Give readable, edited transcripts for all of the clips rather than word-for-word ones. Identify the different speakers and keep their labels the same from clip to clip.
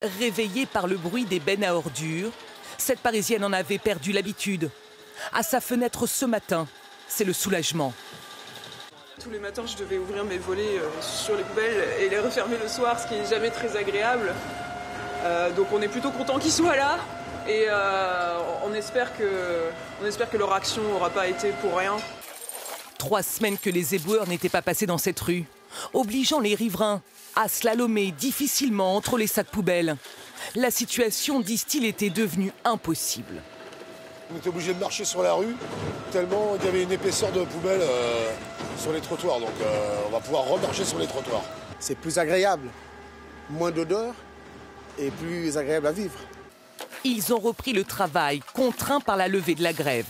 Speaker 1: Réveillée par le bruit des bennes à ordures, cette Parisienne en avait perdu l'habitude. À sa fenêtre ce matin, c'est le soulagement.
Speaker 2: Tous les matins, je devais ouvrir mes volets sur les poubelles et les refermer le soir, ce qui n'est jamais très agréable. Donc on est plutôt content qu'ils soient là et on espère que leur action n'aura pas été pour rien.
Speaker 1: 3 semaines que les éboueurs n'étaient pas passés dans cette rue, obligeant les riverains à slalomer difficilement entre les sacs poubelles. La situation, disent-ils, était devenue impossible.
Speaker 3: On était obligé de marcher sur la rue tellement il y avait une épaisseur de poubelles sur les trottoirs. Donc on va pouvoir remarcher sur les trottoirs.
Speaker 4: C'est plus agréable, moins d'odeur et plus agréable à vivre.
Speaker 1: Ils ont repris le travail, contraints par la levée de la grève.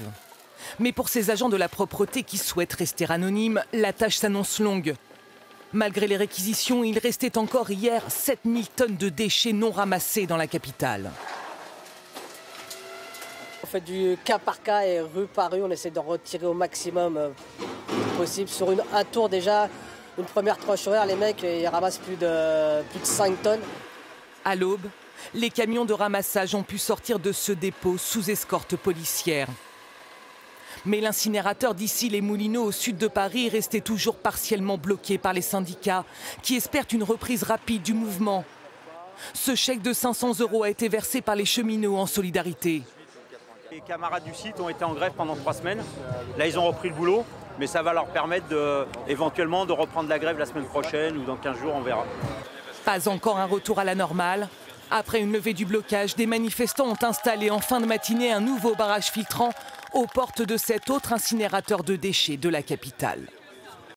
Speaker 1: Mais pour ces agents de la propreté qui souhaitent rester anonymes, la tâche s'annonce longue. Malgré les réquisitions, il restait encore hier 7000 tonnes de déchets non ramassés dans la capitale.
Speaker 5: On fait du cas par cas et rue par rue, on essaie de retirer au maximum possible. Sur un tour déjà, une première tranche horaire, les mecs ils ramassent plus de 5 tonnes.
Speaker 1: À l'aube, les camions de ramassage ont pu sortir de ce dépôt sous escorte policière. Mais l'incinérateur d'Issy-les-Moulineaux au sud de Paris restait toujours partiellement bloqué par les syndicats qui espèrent une reprise rapide du mouvement. Ce chèque de 500 € a été versé par les cheminots en solidarité.
Speaker 6: Les camarades du site ont été en grève pendant 3 semaines. Là, ils ont repris le boulot, mais ça va leur permettre éventuellement de reprendre la grève la semaine prochaine ou dans 15 jours, on verra.
Speaker 1: Pas encore un retour à la normale. Après une levée du blocage, des manifestants ont installé en fin de matinée un nouveau barrage filtrant aux portes de cet autre incinérateur de déchets de la capitale.